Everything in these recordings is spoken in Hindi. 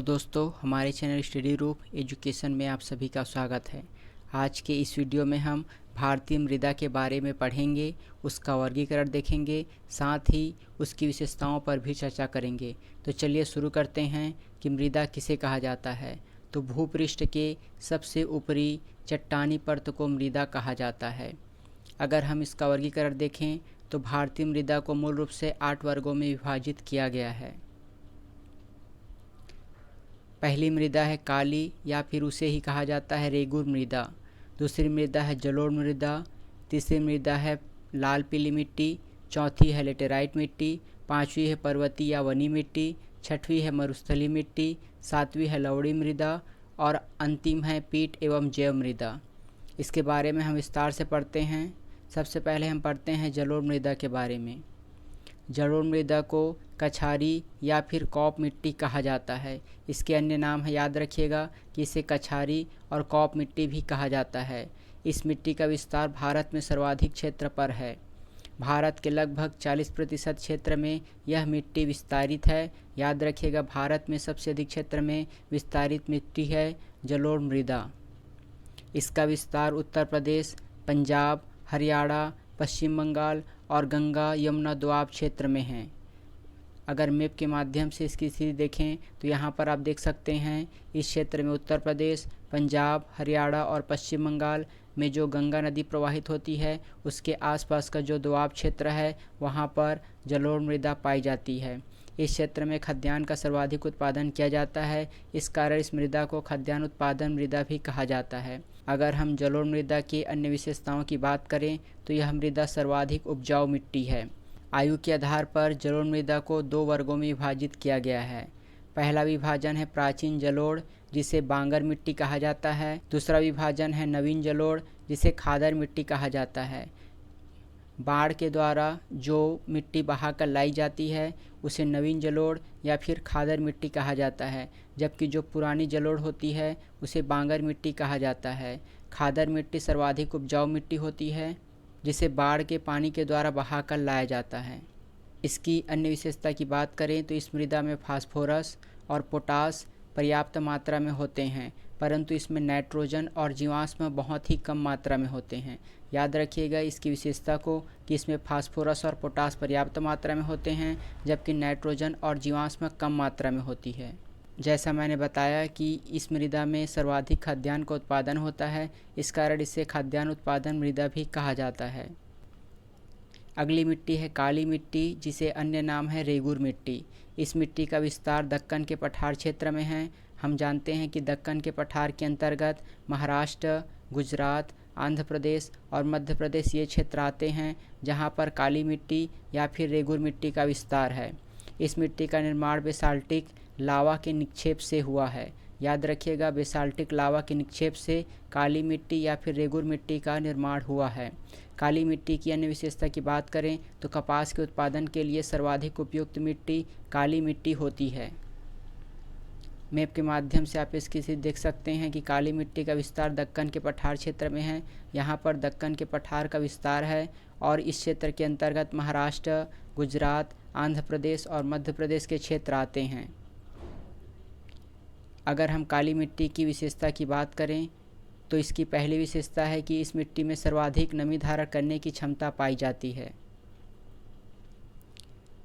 दोस्तों, हमारे चैनल स्टडी रूप एजुकेशन में आप सभी का स्वागत है। आज के इस वीडियो में हम भारतीय मृदा के बारे में पढ़ेंगे, उसका वर्गीकरण देखेंगे, साथ ही उसकी विशेषताओं पर भी चर्चा करेंगे। तो चलिए शुरू करते हैं कि मृदा किसे कहा जाता है। तो भूपृष्ठ के सबसे ऊपरी चट्टानी परत को मृदा कहा जाता है। अगर हम इसका वर्गीकरण देखें तो भारतीय मृदा को मूल रूप से 8 वर्गों में विभाजित किया गया है। पहली मृदा है काली या फिर उसे ही कहा जाता है रेगुर मृदा। दूसरी मृदा है जलोढ़ मृदा। तीसरी मृदा है लाल पीली मिट्टी। चौथी है लेटेराइट मिट्टी। पांचवी है पर्वतीय या वनी मिट्टी। छठवीं है मरुस्थलीय मिट्टी। सातवीं है लवणी मृदा और अंतिम है पीट एवं जैव मृदा। इसके बारे में हम विस्तार से पढ़ते हैं। सबसे पहले हम पढ़ते हैं जलोढ़ मृदा के बारे में। जलोढ़ मृदा को कछारी या फिर कॉप मिट्टी कहा जाता है। इसके अन्य नाम है, याद रखिएगा कि इसे कछारी और कॉप मिट्टी भी कहा जाता है। इस मिट्टी का विस्तार भारत में सर्वाधिक क्षेत्र पर है। भारत के लगभग 40% क्षेत्र में यह मिट्टी विस्तारित है। याद रखिएगा, भारत में सबसे अधिक क्षेत्र में विस्तारित मिट्टी है जलोढ़ मृदा। इसका विस्तार उत्तर प्रदेश, पंजाब, हरियाणा, पश्चिम बंगाल और गंगा यमुना दोआब क्षेत्र में है। अगर मैप के माध्यम से इसकी स्थिति देखें तो यहाँ पर आप देख सकते हैं, इस क्षेत्र में उत्तर प्रदेश, पंजाब, हरियाणा और पश्चिम बंगाल में जो गंगा नदी प्रवाहित होती है उसके आसपास का जो दोआब क्षेत्र है वहाँ पर जलोढ़ मृदा पाई जाती है। इस क्षेत्र में खाद्यान्न का सर्वाधिक उत्पादन किया जाता है। इस कारण इस मृदा को खाद्यान्न उत्पादन मृदा भी कहा जाता है। अगर हम जलोढ़ मृदा की अन्य विशेषताओं की बात करें तो यह मृदा सर्वाधिक उपजाऊ मिट्टी है। आयु के आधार पर जलोढ़ मृदा को 2 वर्गों में विभाजित किया गया है। पहला विभाजन है प्राचीन जलोढ़, जिसे बांगर मिट्टी कहा जाता है। दूसरा विभाजन है नवीन जलोढ़, जिसे खादर मिट्टी कहा जाता है। बाढ़ के द्वारा जो मिट्टी बहाकर लाई जाती है उसे नवीन जलोढ़ या फिर खादर मिट्टी कहा जाता है, जबकि जो पुरानी जलोढ़ होती है उसे बांगर मिट्टी कहा जाता है। खादर मिट्टी सर्वाधिक उपजाऊ मिट्टी होती है, जिसे बाढ़ के पानी के द्वारा बहाकर लाया जाता है। इसकी अन्य विशेषता की बात करें तो इस मृदा में फास्फोरस और पोटास पर्याप्त मात्रा में होते हैं, परंतु इसमें नाइट्रोजन और जीवाश्म बहुत ही कम मात्रा में होते हैं। याद रखिएगा इसकी विशेषता को कि इसमें फास्फोरस और पोटास पर्याप्त मात्रा में होते हैं, जबकि नाइट्रोजन और जीवाश्म कम मात्रा में होती है। जैसा मैंने बताया कि इस मृदा में सर्वाधिक खाद्यान्न का उत्पादन होता है, इस कारण इसे खाद्यान्न उत्पादन मृदा भी कहा जाता है। अगली मिट्टी है काली मिट्टी, जिसे अन्य नाम है रेगुर मिट्टी। इस मिट्टी का विस्तार दक्कन के पठार क्षेत्र में है। हम जानते हैं कि दक्कन के पठार के अंतर्गत महाराष्ट्र, गुजरात, आंध्र प्रदेश और मध्य प्रदेश ये क्षेत्र आते हैं, जहाँ पर काली मिट्टी या फिर रेगुर मिट्टी का विस्तार है। इस मिट्टी का निर्माण बेसाल्टिक लावा के निक्षेप से हुआ है। याद रखिएगा, बेसाल्टिक लावा के निक्षेप से काली मिट्टी या फिर रेगुर मिट्टी का निर्माण हुआ है। काली मिट्टी की अन्य विशेषता की बात करें तो कपास के उत्पादन के लिए सर्वाधिक उपयुक्त मिट्टी काली मिट्टी होती है। मैप के माध्यम से आप इसकी स्थिति देख सकते हैं कि काली मिट्टी का विस्तार दक्कन के पठार क्षेत्र में है। यहाँ पर दक्कन के पठार का विस्तार है और इस क्षेत्र के अंतर्गत महाराष्ट्र, गुजरात, आंध्र प्रदेश और मध्य प्रदेश के क्षेत्र आते हैं। अगर हम काली मिट्टी की विशेषता की बात करें तो इसकी पहली विशेषता है कि इस मिट्टी में सर्वाधिक नमी धारण करने की क्षमता पाई जाती है।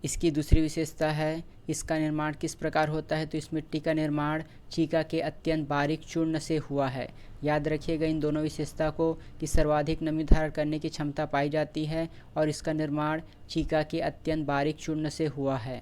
इसकी दूसरी विशेषता है इसका निर्माण किस प्रकार होता है, तो इस मिट्टी का निर्माण चीका के अत्यंत बारीक चूर्ण से हुआ है। याद रखिएगा इन दोनों विशेषता को कि सर्वाधिक नमी धारण करने की क्षमता पाई जाती है और इसका निर्माण चीका के अत्यंत बारीक चूर्ण से हुआ है।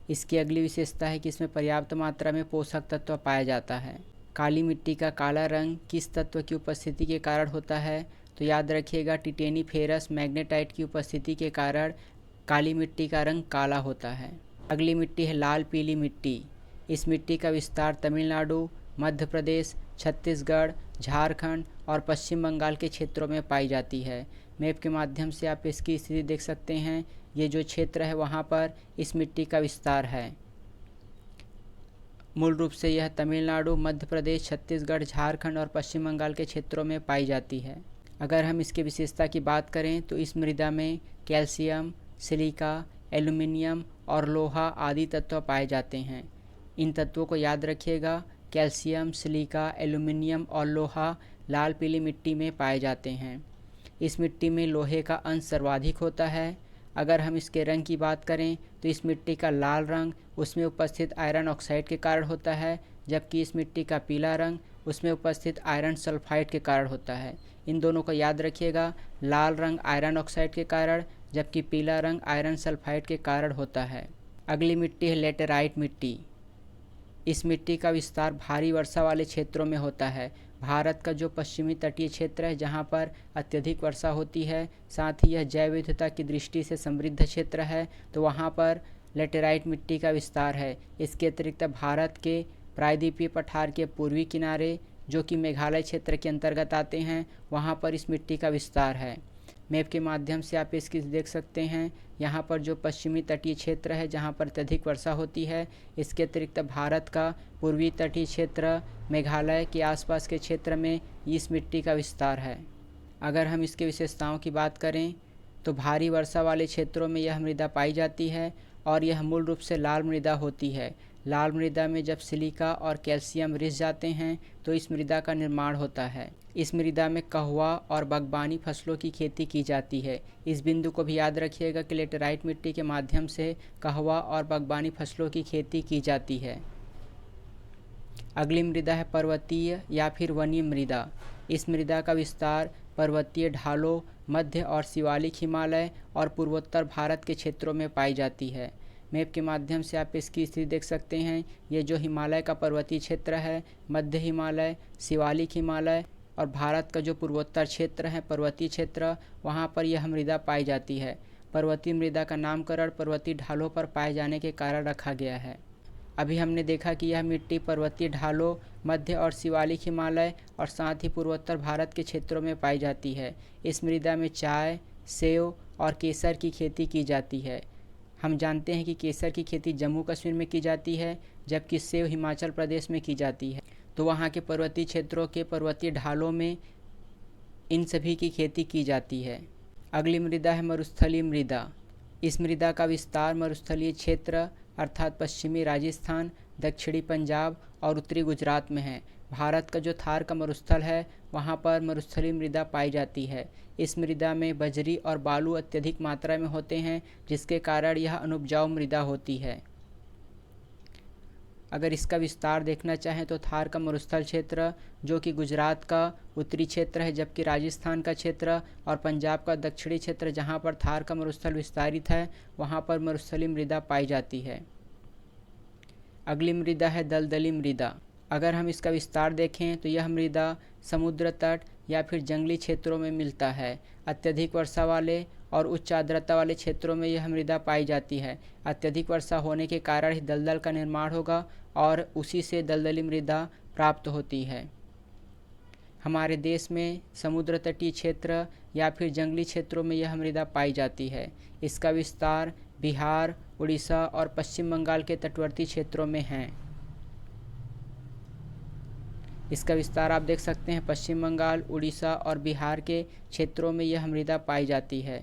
इसकी अगली विशेषता है कि इसमें पर्याप्त मात्रा में पोषक तत्व पाया जाता है। काली मिट्टी का काला रंग किस तत्व की उपस्थिति के कारण होता है, तो याद रखिएगा टिटेनी फेरस मैग्नेटाइट की उपस्थिति के कारण काली मिट्टी का रंग काला होता है। अगली मिट्टी है लाल पीली मिट्टी। इस मिट्टी का विस्तार तमिलनाडु, मध्य प्रदेश, छत्तीसगढ़, झारखंड और पश्चिम बंगाल के क्षेत्रों में पाई जाती है। मैप के माध्यम से आप इसकी स्थिति देख सकते हैं। ये जो क्षेत्र है वहाँ पर इस मिट्टी का विस्तार है। मूल रूप से यह तमिलनाडु, मध्य प्रदेश, छत्तीसगढ़, झारखंड और पश्चिम बंगाल के क्षेत्रों में पाई जाती है। अगर हम इसकी विशेषता की बात करें तो इस मृदा में कैल्शियम, सिलिका, एल्यूमिनियम और लोहा आदि तत्व पाए जाते हैं। इन तत्वों को याद रखिएगा। कैल्शियम, सिलिका, एल्यूमिनियम और लोहा लाल पीली मिट्टी में पाए जाते हैं। इस मिट्टी में लोहे का अंश सर्वाधिक होता है। अगर हम इसके रंग की बात करें तो इस मिट्टी का लाल रंग उसमें उपस्थित आयरन ऑक्साइड के कारण होता है, जबकि इस मिट्टी का पीला रंग उसमें उपस्थित आयरन सल्फाइड के कारण होता है। इन दोनों को याद रखिएगा। लाल रंग आयरन ऑक्साइड के कारण, जबकि पीला रंग आयरन सल्फाइड के कारण होता है। अगली मिट्टी है लेटेराइट मिट्टी। इस मिट्टी का विस्तार भारी वर्षा वाले क्षेत्रों में होता है। भारत का जो पश्चिमी तटीय क्षेत्र है जहाँ पर अत्यधिक वर्षा होती है, साथ ही यह जैव विविधता की दृष्टि से समृद्ध क्षेत्र है, तो वहाँ पर लेटेराइट मिट्टी का विस्तार है। इसके अतिरिक्त भारत के प्रायद्वीपीय पठार के पूर्वी किनारे जो कि मेघालय क्षेत्र के अंतर्गत आते हैं, वहाँ पर इस मिट्टी का विस्तार है। मैप के माध्यम से आप इसकी देख सकते हैं। यहाँ पर जो पश्चिमी तटीय क्षेत्र है जहाँ पर अत्यधिक वर्षा होती है, इसके अतिरिक्त भारत का पूर्वी तटीय क्षेत्र मेघालय के आसपास के क्षेत्र में इस मिट्टी का विस्तार है। अगर हम इसके विशेषताओं की बात करें तो भारी वर्षा वाले क्षेत्रों में यह मृदा पाई जाती है और यह मूल रूप से लाल मृदा होती है। लाल मृदा में जब सिलिका और कैल्शियम रिस जाते हैं तो इस मृदा का निर्माण होता है। इस मृदा में कहवा और बागबानी फसलों की खेती की जाती है। इस बिंदु को भी याद रखिएगा कि लेटेराइट मिट्टी के माध्यम से कहवा और बागबानी फसलों की खेती की जाती है। अगली मृदा है पर्वतीय या फिर वनीय मृदा। इस मृदा का विस्तार पर्वतीय ढालों, मध्य और शिवालिक हिमालय और पूर्वोत्तर भारत के क्षेत्रों में पाई जाती है। मैप के माध्यम से आप इसकी स्थिति देख सकते हैं। ये जो हिमालय का पर्वतीय क्षेत्र है, मध्य हिमालय, शिवालिक हिमालय और भारत का जो पूर्वोत्तर क्षेत्र है पर्वतीय क्षेत्र, वहाँ पर यह मृदा पाई जाती है। पर्वतीय मृदा का नामकरण पर्वतीय ढालों पर पाए जाने के कारण रखा गया है। अभी हमने देखा कि यह मिट्टी पर्वतीय ढालों, मध्य और शिवालिक हिमालय और साथ ही पूर्वोत्तर भारत के क्षेत्रों में पाई जाती है। इस मृदा में चाय, सेब और केसर की खेती की जाती है। हम जानते हैं कि केसर की खेती जम्मू कश्मीर में की जाती है, जबकि सेब हिमाचल प्रदेश में की जाती है। तो वहाँ के पर्वतीय क्षेत्रों के पर्वतीय ढालों में इन सभी की खेती की जाती है। अगली मृदा है मरुस्थलीय मृदा। इस मृदा का विस्तार मरुस्थलीय क्षेत्र अर्थात पश्चिमी राजस्थान, दक्षिणी पंजाब और उत्तरी गुजरात में है। भारत का जो थार का मरुस्थल है वहाँ पर मरुस्थलीय मृदा पाई जाती है। इस मृदा में बजरी और बालू अत्यधिक मात्रा में होते हैं, जिसके कारण यह अनुपजाऊ मृदा होती है। अगर इसका विस्तार देखना चाहें तो थार का मरुस्थल क्षेत्र जो कि गुजरात का उत्तरी क्षेत्र है, जबकि राजस्थान का क्षेत्र और पंजाब का दक्षिणी क्षेत्र जहाँ पर थार का मरुस्थल विस्तारित है, वहाँ पर मरुस्थलीय मृदा पाई जाती है। अगली मृदा है दलदली मृदा। अगर हम इसका विस्तार देखें तो यह मृदा समुद्र तट या फिर जंगली क्षेत्रों में मिलता है। अत्यधिक वर्षा वाले और उच्च आर्द्रता वाले क्षेत्रों में यह मृदा पाई जाती है। अत्यधिक वर्षा होने के कारण ही दलदल का निर्माण होगा और उसी से दलदली मृदा प्राप्त होती है। हमारे देश में समुद्र तटीय क्षेत्र या फिर जंगली क्षेत्रों में यह मृदा पाई जाती है। इसका विस्तार बिहार, उड़ीसा और पश्चिम बंगाल के तटवर्ती क्षेत्रों में है। इसका विस्तार आप देख सकते हैं। पश्चिम बंगाल, उड़ीसा और बिहार के क्षेत्रों में यह मृदा पाई जाती है।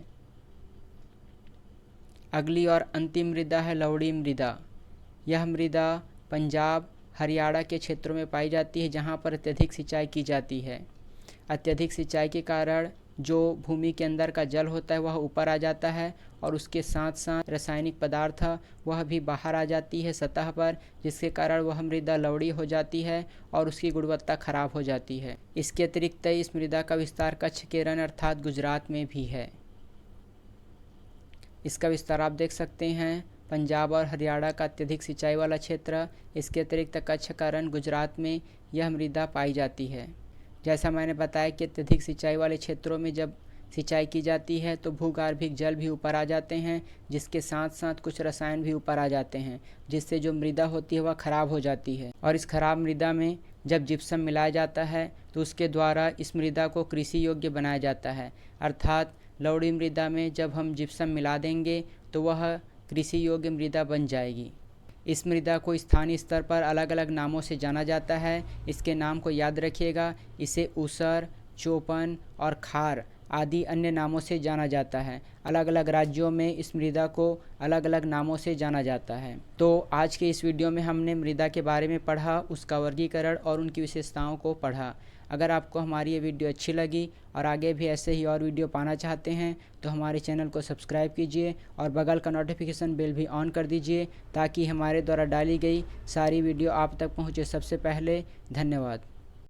अगली और अंतिम मृदा है लवणीय मृदा। यह मृदा पंजाब, हरियाणा के क्षेत्रों में पाई जाती है, जहाँ पर अत्यधिक सिंचाई की जाती है। अत्यधिक सिंचाई के कारण जो भूमि के अंदर का जल होता है वह ऊपर आ जाता है और उसके साथ साथ रासायनिक पदार्थ वह भी बाहर आ जाती है सतह पर, जिसके कारण वह मृदा लवणीय हो जाती है और उसकी गुणवत्ता खराब हो जाती है। इसके अतिरिक्त इस मृदा का विस्तार कच्छ के रण अर्थात गुजरात में भी है। इसका विस्तार आप देख सकते हैं। पंजाब और हरियाणा का अत्यधिक सिंचाई वाला क्षेत्र, इसके अतिरिक्त कच्छ का रण गुजरात में यह मृदा पाई जाती है। जैसा मैंने बताया कि अत्यधिक सिंचाई वाले क्षेत्रों में जब सिंचाई की जाती है तो भूगर्भिक जल भी ऊपर आ जाते हैं, जिसके साथ साथ कुछ रसायन भी ऊपर आ जाते हैं, जिससे जो मृदा होती है वह खराब हो जाती है। और इस खराब मृदा में जब जिप्सम मिलाया जाता है तो उसके द्वारा इस मृदा को कृषि योग्य बनाया जाता है। अर्थात लवणीय मृदा में जब हम जिप्सम मिला देंगे तो वह कृषि योग्य मृदा बन जाएगी। इस मृदा को स्थानीय स्तर पर अलग अलग नामों से जाना जाता है। इसके नाम को याद रखिएगा। इसे ऊसर, चौपन और खार आदि अन्य नामों से जाना जाता है। अलग अलग राज्यों में इस मृदा को अलग अलग नामों से जाना जाता है। तो आज के इस वीडियो में हमने मृदा के बारे में पढ़ा, उसका वर्गीकरण और उनकी विशेषताओं को पढ़ा। अगर आपको हमारी ये वीडियो अच्छी लगी और आगे भी ऐसे ही और वीडियो पाना चाहते हैं तो हमारे चैनल को सब्सक्राइब कीजिए और बगल का नोटिफिकेशन बेल भी ऑन कर दीजिए ताकि हमारे द्वारा डाली गई सारी वीडियो आप तक पहुँचे सबसे पहले। धन्यवाद।